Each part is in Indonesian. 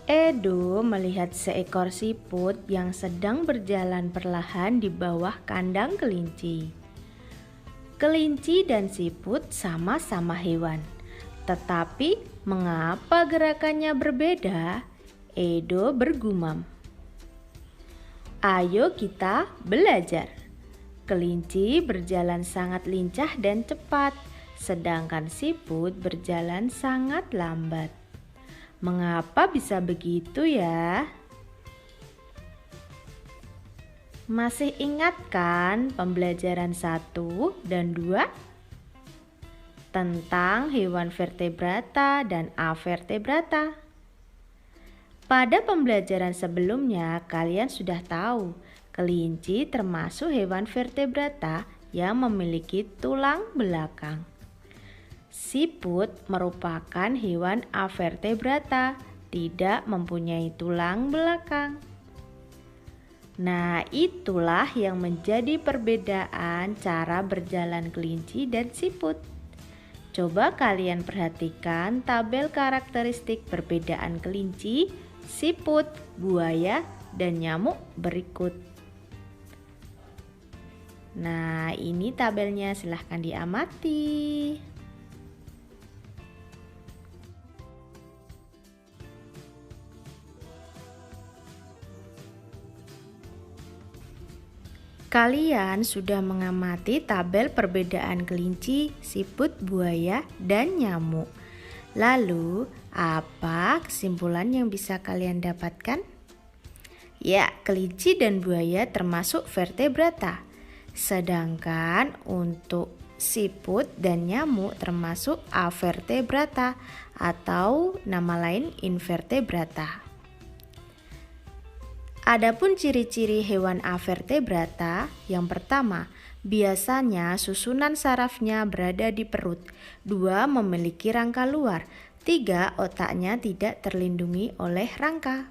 Edo melihat seekor siput yang sedang berjalan perlahan di bawah kandang kelinci. Kelinci dan siput sama-sama hewan, tetapi mengapa gerakannya berbeda? Edo bergumam. Ayo kita belajar. Kelinci berjalan sangat lincah dan cepat, sedangkan siput berjalan sangat lambat. Mengapa bisa begitu ya? Masih ingat kan pembelajaran 1 dan 2? Tentang hewan vertebrata dan avertebrata. Pada pembelajaran sebelumnya, kalian sudah tahu kelinci termasuk hewan vertebrata yang memiliki tulang belakang. Siput merupakan hewan avertebrata, tidak mempunyai tulang belakang. Nah, itulah yang menjadi perbedaan cara berjalan kelinci dan siput. Coba kalian perhatikan tabel karakteristik perbedaan kelinci, siput, buaya, dan nyamuk berikut. Nah, ini tabelnya, silahkan diamati. Kalian sudah mengamati tabel perbedaan kelinci, siput, buaya, dan nyamuk. Lalu, apa kesimpulan yang bisa kalian dapatkan? Ya, kelinci dan buaya termasuk vertebrata. Sedangkan untuk siput dan nyamuk termasuk avertebrata atau nama lain invertebrata. Adapun ciri-ciri hewan avertebrata, yang pertama, biasanya susunan sarafnya berada di perut. 2. Memiliki rangka luar. 3. Otaknya tidak terlindungi oleh rangka.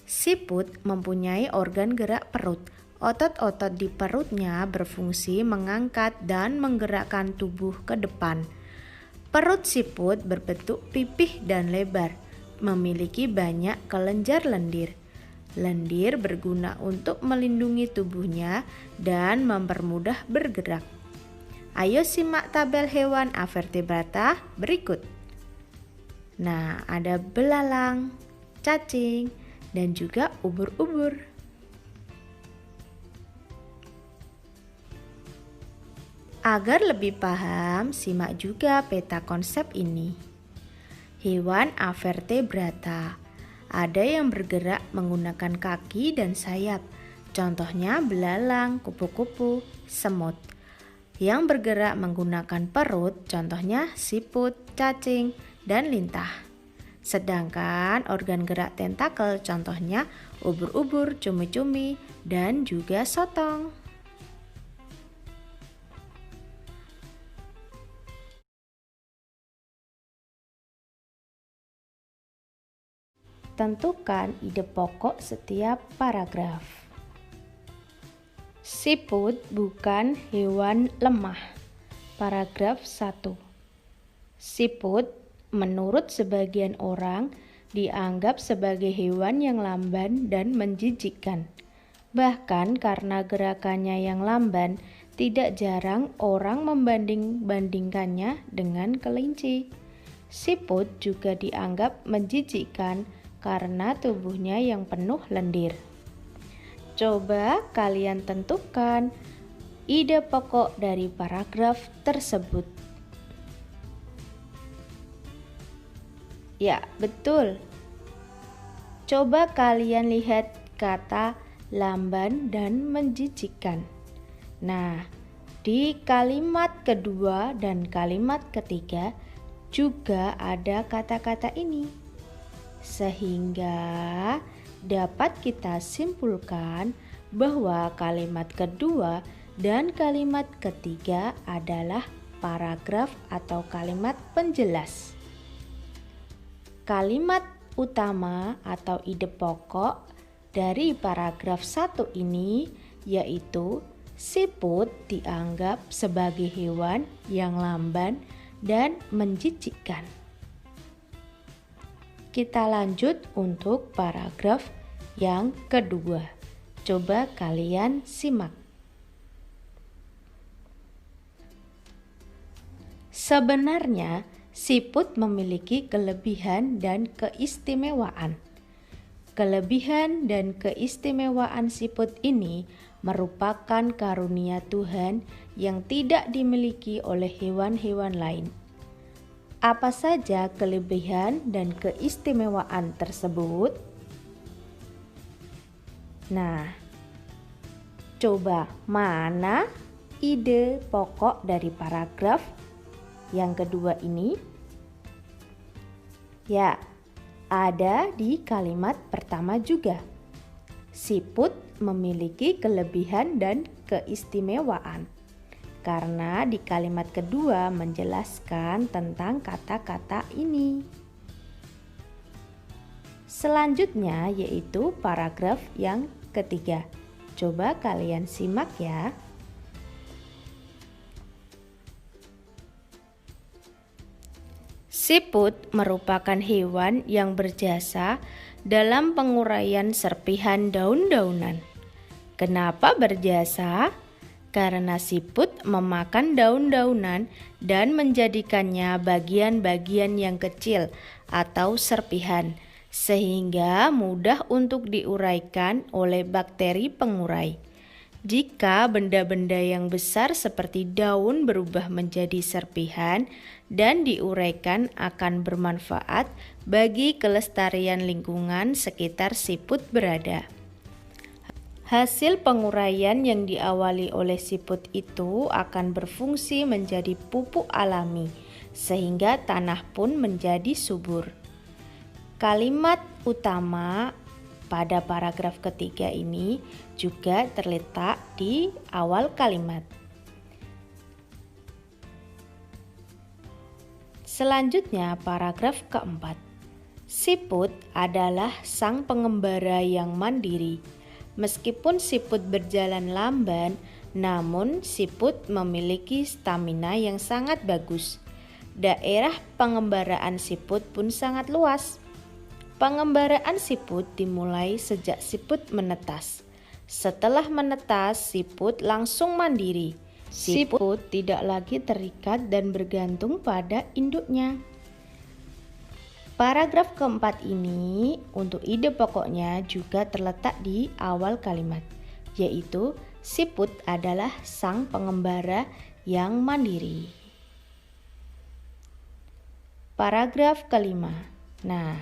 Siput mempunyai organ gerak perut. Otot-otot di perutnya berfungsi mengangkat dan menggerakkan tubuh ke depan. Perut siput berbentuk pipih dan lebar, memiliki banyak kelenjar lendir. Lendir berguna untuk melindungi tubuhnya dan mempermudah bergerak. Ayo simak tabel hewan avertebrata berikut. Nah, ada belalang, cacing, dan juga ubur-ubur. Agar lebih paham, simak juga peta konsep ini. Hewan avertebrata. Ada yang bergerak menggunakan kaki dan sayap. Contohnya belalang, kupu-kupu, semut. Yang bergerak menggunakan perut, contohnya siput, cacing, dan lintah. Sedangkan organ gerak tentakel, contohnya ubur-ubur, cumi-cumi, dan juga sotong. Tentukan ide pokok setiap paragraf. Siput bukan hewan lemah. Paragraf 1. Siput menurut sebagian orang dianggap sebagai hewan yang lamban dan menjijikkan. Bahkan karena gerakannya yang lamban, tidak jarang orang membanding-bandingkannya dengan kelinci. Siput juga dianggap menjijikkan karena tubuhnya yang penuh lendir. Coba kalian tentukan ide pokok dari paragraf tersebut. Ya, betul. Coba kalian lihat kata lamban dan menjijikkan. Nah, di kalimat kedua dan kalimat ketiga juga ada kata-kata ini. Sehingga dapat kita simpulkan bahwa kalimat kedua dan kalimat ketiga adalah paragraf atau kalimat penjelas. Kalimat utama atau ide pokok dari paragraf 1 ini yaitu siput dianggap sebagai hewan yang lamban dan menjijikkan. kita lanjut untuk paragraf yang kedua. Coba kalian simak. Sebenarnya, siput memiliki kelebihan dan keistimewaan. Kelebihan dan keistimewaan siput ini merupakan karunia Tuhan yang tidak dimiliki oleh hewan-hewan lain. Apa saja kelebihan dan keistimewaan tersebut? Nah, coba mana ide pokok dari paragraf yang kedua ini? Ya, ada di kalimat pertama juga. Siput memiliki kelebihan dan keistimewaan. Karena di kalimat kedua menjelaskan tentang kata-kata ini. Selanjutnya yaitu paragraf yang ketiga. Coba kalian simak ya. Siput merupakan hewan yang berjasa dalam penguraian serpihan daun-daunan. Kenapa berjasa? Karena siput memakan daun-daunan dan menjadikannya bagian-bagian yang kecil atau serpihan, sehingga mudah untuk diuraikan oleh bakteri pengurai. Jika benda-benda yang besar seperti daun berubah menjadi serpihan dan diuraikan akan bermanfaat bagi kelestarian lingkungan sekitar siput berada. Hasil penguraian yang diawali oleh siput itu akan berfungsi menjadi pupuk alami, sehingga tanah pun menjadi subur. Kalimat utama pada paragraf ketiga ini juga terletak di awal kalimat. Selanjutnya paragraf keempat. Siput adalah sang pengembara yang mandiri. Meskipun siput berjalan lamban, namun siput memiliki stamina yang sangat bagus. Daerah pengembaraan siput pun sangat luas. Pengembaraan siput dimulai sejak siput menetas. Setelah menetas, siput langsung mandiri. Siput tidak lagi terikat dan bergantung pada induknya. Paragraf keempat ini untuk ide pokoknya juga terletak di awal kalimat, yaitu siput adalah sang pengembara yang mandiri. Paragraf kelima. Nah,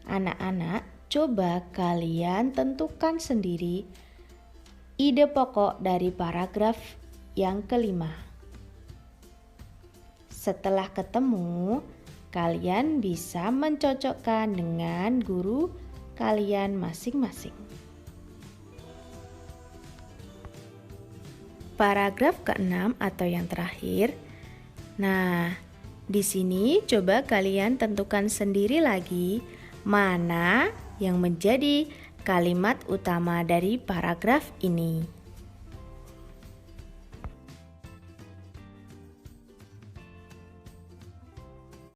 anak-anak, coba kalian tentukan sendiri ide pokok dari paragraf yang kelima. Setelah ketemu, kalian bisa mencocokkan dengan guru kalian masing-masing. Paragraf keenam atau yang terakhir. Nah, di sini coba kalian tentukan sendiri lagi mana yang menjadi kalimat utama dari paragraf ini.